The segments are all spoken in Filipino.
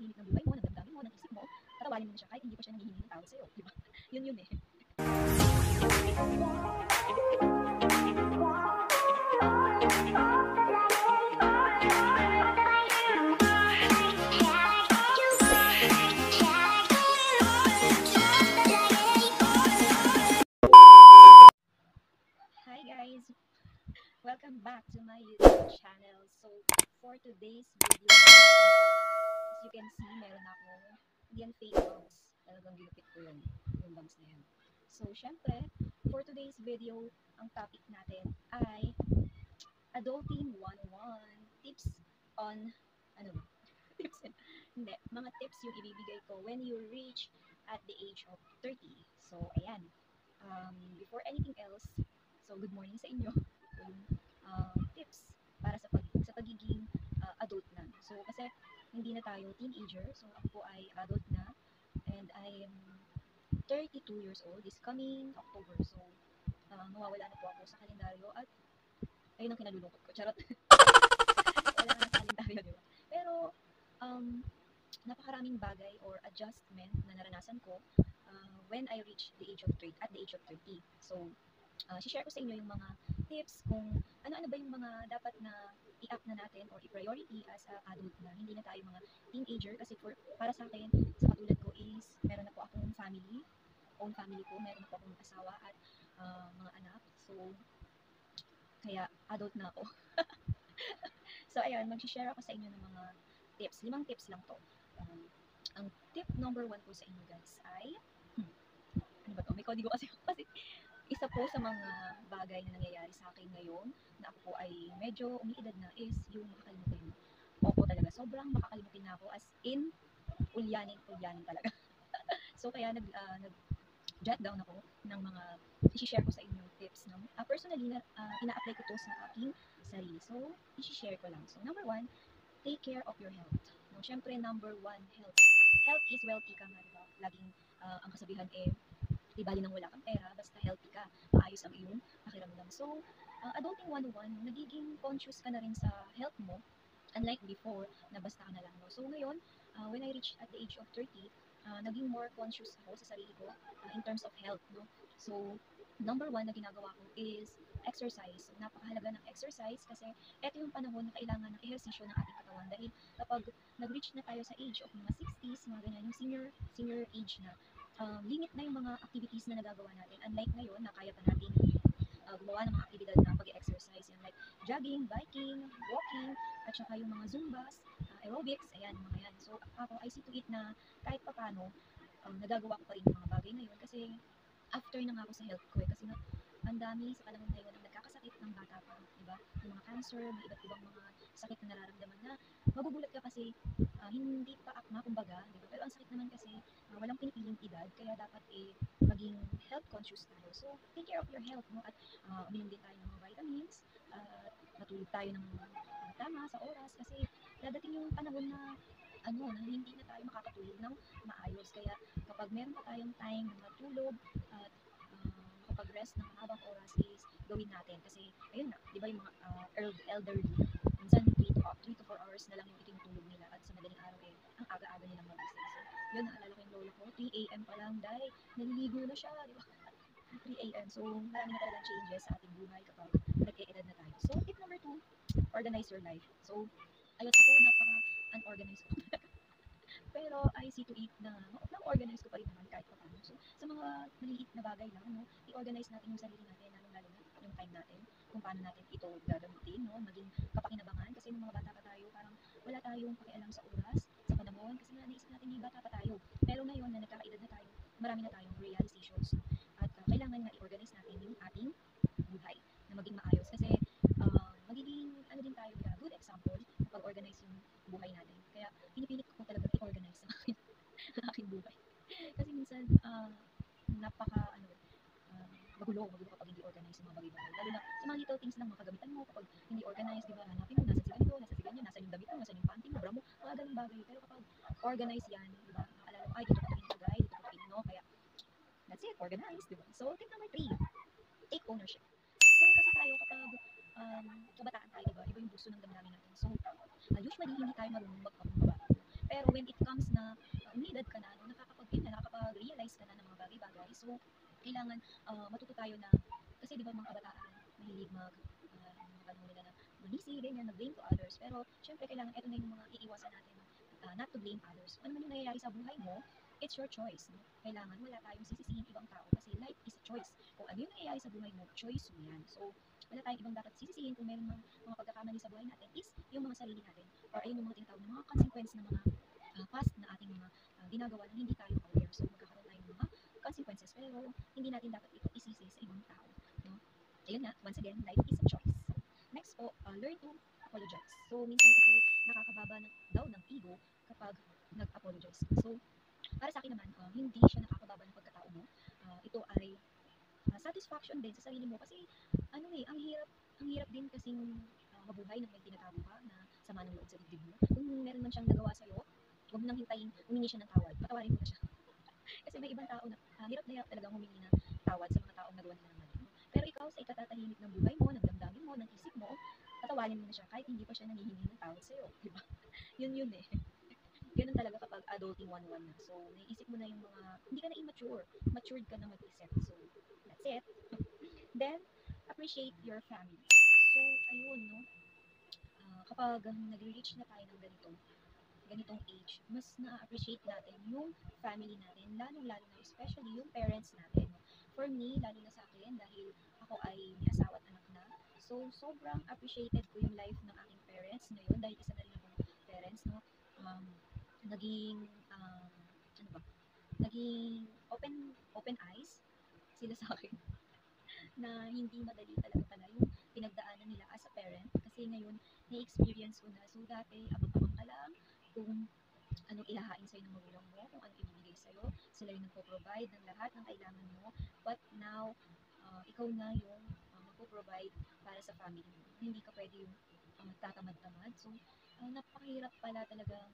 tahimik ng buhay mo, ng damdamin mo, ng isip mo, patawarin mo na siya kahit hindi pa siya nanghihingi ng tawad sa'yo, di ba? Yun eh. Hi guys! Welcome back to my YouTube channel. So, for today's video, as you can see, meron akong yan fake bangs. Talagang ginupit ko yung bangs na yan. So, syempre, for today's video, ang topic natin ay Adulting 101. Tips on, ano ba? Tips, hindi, mga tips yung ibibigay ko when you reach at the age of 30. So, ayan. Before anything else, so good morning sa inyo. Yung tips para sa pagiging adult na. So, kasi hindi na tayo teenager. So, ako po ay adult na. And I am 32 years old this coming October. So, mawawala na po ako sa kalendaryo at ayun ang kinalulungkot ko. Charot. Wala na sa kalendaryo, di ba? Pero, napakaraming bagay or adjustment na naranasan ko when I reach the age of 30, at the age of 30. So, share ko sa inyo yung mga tips kung ano-ano ba yung mga dapat na i-up na natin or i-priority as a adult na. Hindi na tayo mga teenager kasi para sa akin, sa katulad ko is meron na po akong own family ko, meron na po akong asawa at mga anak. So, kaya adult na ako. So, ayun, mag-share ako sa inyo ng mga tips. 5 tips lang to. Ang tip number 1 po sa inyo guys ay, ano ba to? May kodigo kasi isa po sa mga bagay na nangyayari sa akin ngayon na ako po ay medyo umiidad na is yung makakalimutin. Opo talaga, sobrang makakalimutin na ako as in, ulyanin talaga. So, kaya nag-jot down ako ng mga i-share ko sa inyo tips. No? Personally, ina-apply ko to sa aking sarili. So, i-share ko lang. So, number 1, take care of your health. No, syempre, number 1, health. Health is wealth, ika nga, diba? Laging ang kasabihan di bali nang wala kang pera, basta healthy ka, maayos ang iyong pakiramdam. So, adulting 101, nagiging conscious ka na rin sa health mo, unlike before, na basta ka na lang. No? So, ngayon, when I reached at the age of 30, naging more conscious ako sa sarili ko in terms of health. No? So, number 1 na ginagawa ko is exercise. So, napakahalaga ng exercise kasi ito yung panahon na kailangan ng ehersisyo ng ating katawan dahil kapag nag-reach na tayo sa age of mga 60s, mga ganyan, yung senior age na, limit na yung mga activities na nagagawa natin. Unlike ngayon, na kaya pa natin gumawa ng mga aktibidad na pag-exercise. Yan, like jogging, biking, walking, at saka yung mga zumbas, aerobics, ayan, mga yan. So, ako, I see to it na kahit pa paano, nagagawa ko pa rin yung mga bagay na yun kasi after na nga ako sa health ko kasi ang dami sa panahon ngayon ang nagkakasakit ng bata pa, diba? Yung mga cancer, may iba't ibang mga sakit na nararamdaman na magugulat ka kasi hindi pa akma, kumbaga, diba? Pero ang sakit naman kasi walang pinipiling edad, kaya dapat maging health conscious tayo. So, take care of your health, no? At uminom din tayo ng mga vitamins, matulog tayo ng tama sa oras kasi dadating yung panahon na na hindi na tayo makakatulog ng maayos. Kaya kapag meron pa tayong time na matulog at makapag-rest ng mahabang oras is gawin natin. Kasi, ayun na, di ba yung mga elderly, minsan 3 to 4 hours na lang yung itinutulog nila at sa madaling araw ang aga-aga nilang magising. So, yun, naalala ko yung lola ko, 3 a.m. pa lang, dahil naliligo na siya, di ba? 3 a.m. So, marami na talagang changes sa ating buhay kapag nag-e-edad na tayo. So, tip number 2, organize your life. So, ayun, ako napaka-unorganized ko. Pero I see to it na na-organize ko pa rin naman kahit pa paano. So, sa mga maliliit na bagay lang, no, i-organize natin yung sarili natin, lalo na yung time natin, kung paano natin ito gagamitin, no, maging kapakinabangan. Kasi nung mga bata pa tayo, parang wala tayong pakialam sa oras, sa panahon, kasi nga naisip natin hindi bata pa tayo. Pero ngayon na nagkakaedad na tayo, marami na tayong realizations. At kailangan nga i-organize natin yung ating buhay na maging maayos. Kasi magiging, din tayo, good example, kapag organize yung buhay natin. Kaya, pinipilit ko talaga i-organize ang aking buhay. Kasi minsan, magulo kapag hindi organize yung mga bagay-bagay. Lalo na sa mga little things lang, mga kagamitan mo, kapag hindi organize, di ba, hanapin mo, nasa si ganito, nasa si ganyan, nasa yung damit mo, nasa yung panty mo, bra mo, mga ganung bagay. Pero kapag organize yan, di ba, nakaalala mo, ay, dito ko pinagagay, dito ko no, kaya, that's it, organize, di ba? So, tip number 3, take ownership. So, kasi tayo kapag kabataan tayo, diba? Iba yung gusto ng damdamin natin. So, usually, hindi tayo marunong magpakumbaba. Pero when it comes na umidad ka na, no, nakakapag-realize ka na ng mga bagay-bagay. So, kailangan matuto tayo na, kasi di ba mga kabataan, mahilig mga panahon nila na manisi, ganyan, na blame to others. Pero, syempre, kailangan, eto na yung mga iiwasan natin, no? Not to blame others. Kung ano man yung nangyayari sa buhay mo, it's your choice. No? Kailangan wala tayong sisisihin ibang tao kasi life is a choice. Kung ano yung nangyayari sa buhay mo, choice mo yan. So, wala tayong ibang dapat sisisihin kung meron mga pagkakamali sa buhay natin is yung mga sarili natin or ayun yung mga tinatawag na mga consequence na mga past na ating mga ginagawa na hindi tayo aware. So, magkakaroon tayo ng mga consequences pero hindi natin dapat ito isisi sa ibang tao. No? Ayun nga, once again, life is a choice. Next po, learn to apologize. So, minsan kasi nakakababa daw ng ego kapag nag-apologize. So, para sa akin naman, hindi siya nakakababa ng pagkatao mo. Ito ay satisfaction din sa sarili mo kasi ano eh, ang hirap din kasing mabuhay nang may tinatago ka na sama ng loob sa dibdib mo. Kung meron man siyang nagawa sa'yo, huwag mo nang hintayin, humingi siya ng tawad. Patawarin mo na siya. Kasi may ibang tao na hirap na hirap talagang humingi ng tawad sa mga taong nagawa nila ng mali. No? Pero ikaw sa ikatatahimik ng buhay mo, ng damdamin mo, ng isip mo, patawarin mo na siya kahit hindi pa siya nanghihingi ng tawad sa'yo. Diba? Yun eh. Ganun talaga kapag adulting 1-1 na. So, naiisip mo na yung mga, hindi ka na immature. Matured ka na mag-isip. So, that's it. Then, appreciate your family. So, ayun, no? Kapag nag-reach na tayo ng ganitong age, mas na-appreciate natin yung family natin, lalong-lalo na especially yung parents natin. No? For me, lalo na sa akin, dahil ako ay may asawa at anak na, so sobrang appreciated ko yung life ng aking parents ngayon dahil isa na rin akong parents, no? Um, naging, ano ba, naging open eyes sila sa akin na hindi madali talaga pala yung pinagdaanan nila as a parent kasi ngayon na-experience ko na. So dati abang-abang ka lang kung anong ihahain sa'yo ng magulang mo, kung anong ibibigay sa'yo. Sila yung nagpo-provide ng lahat ng kailangan mo. But now, ikaw na yung magpo-provide para sa family mo. Hindi ka pwede yung tatamad-tamad. So, napakahirap pala talagang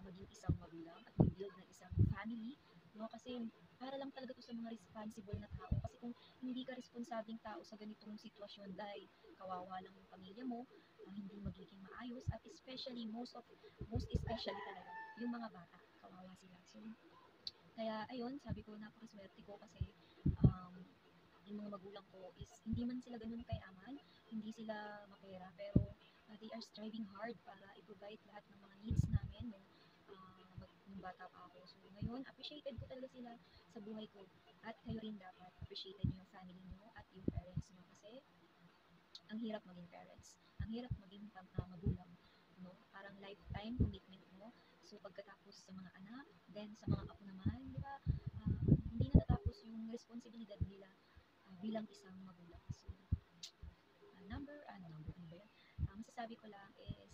maging isang magulang at mag-build ng isang family. No? Kasi para lang talaga to sa mga responsible na tao. Kasi kung hindi ka responsabling tao sa ganitong sitwasyon dahil kawawa lang yung pamilya mo, hindi magiging maayos at especially most especially talaga yung mga bata, kawawa sila. So, kaya ayun, sabi ko napakaswerte ko kasi um, yung mga magulang ko is hindi man sila ganun kayaman, hindi sila mapera, pero they are striving hard para i-provide lahat ng mga needs namin nung bata pa ako. So ngayon, appreciated ko talaga sila sa buhay ko at kayo rin dapat appreciated nyo yung family nyo at yung parents nyo kasi ang hirap maging parents. Ang hirap maging magulang. No? Parang lifetime commitment mo. So, pagkatapos sa mga anak, then sa mga apo naman, di ba, hindi na natapos yung responsibilidad nila bilang isang magulang. So, ano ba yun? Masasabi ko lang is,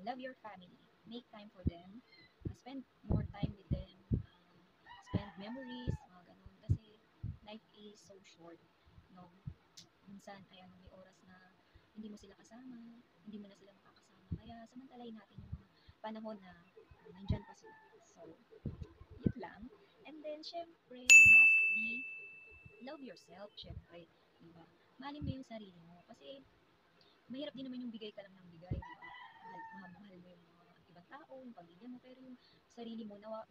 love your family. Make time for them. Spend more time with them. Spend memories, mga ganun. Kasi, life is so short. No? Minsan ay may oras na hindi mo sila kasama, hindi mo na sila makakasama. Kaya samantalahin natin yung mga panahon na nandyan pa sila. So, yun lang. And then, syempre, lastly, love yourself, syempre. Diba? Mahalin mo yung sarili mo. Kasi, mahirap din naman yung bigay ka lang ng bigay. Diba? Mahal mo yung mga ibang tao, yung pamilya mo, pero yung sarili mo, na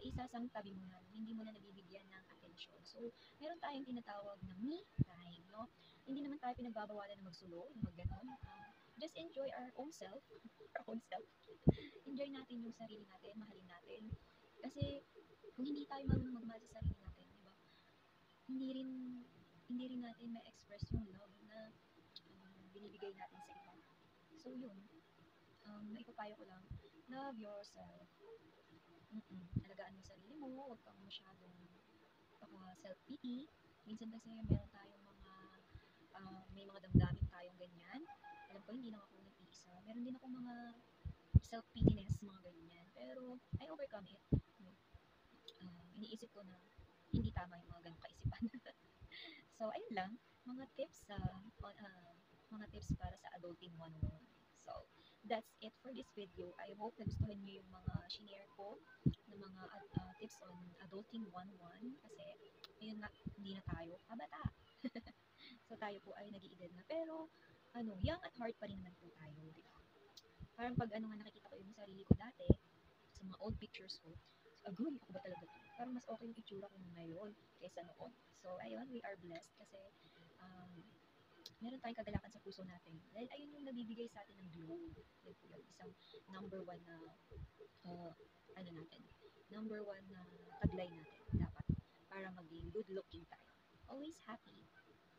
isasang tabi mo na, hindi mo na nabibigyan ng atensyon. So, meron tayong tinatawag na me time, no? Hindi naman tayo pinagbabawalan na magsulo, na magganon. Just enjoy our own self, our own self. Enjoy natin yung sarili natin, mahalin natin. Kasi, kung hindi tayo marunong magmahal sa sarili natin, di ba? Hindi rin, hindi rin natin ma-express yung love na binibigay natin sa iba. So, yun. Maipapayo ko lang, love yourself. Alagaan mo sarili mo, huwag kang masyadong baka self-pity. Minsan kasi meron tayong may mga damdamin tayong ganyan. Alam ko, hindi lang ako nag-iisa. Meron din ako mga self-pityness, mga ganyan. Pero, I overcome it. No? Iniisip ko na hindi tama yung mga ganong kaisipan. So, ayun lang. Mga tips mga tips para sa adulting 101. So, that's it for this video. I hope nagustuhan niyo yung mga shinare ko na mga tips on adulting 101 kasi ayun nga, hindi na tayo kabata. So, tayo po ay nag-iedad na pero young at heart pa rin naman po tayo, di ba? Parang pag ano nga nakikita ko yung sarili ko dati, sa mga old pictures ko, agoy, ako ba talaga to? Parang mas okay yung itsura ko ngayon kaysa noon. So, ayun, we are blessed kasi um, meron tayong kagalakan sa puso natin. Dahil ayun yung nabibigay sa atin ng glow. Yun po yun, isang number one na, uh, ano natin, number one na taglay natin dapat para maging good looking tayo. Always happy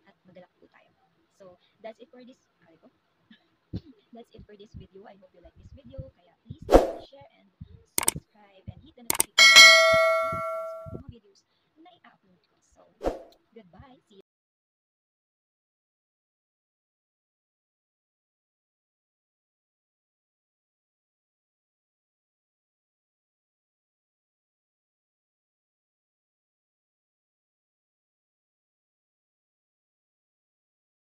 at magalak po tayo. So, that's it for this, ay ko, that's it for this video. I hope you like this video. Kaya please like, share, and subscribe and hit the notification bell para sa mga videos na i-upload ko. So, goodbye. See you.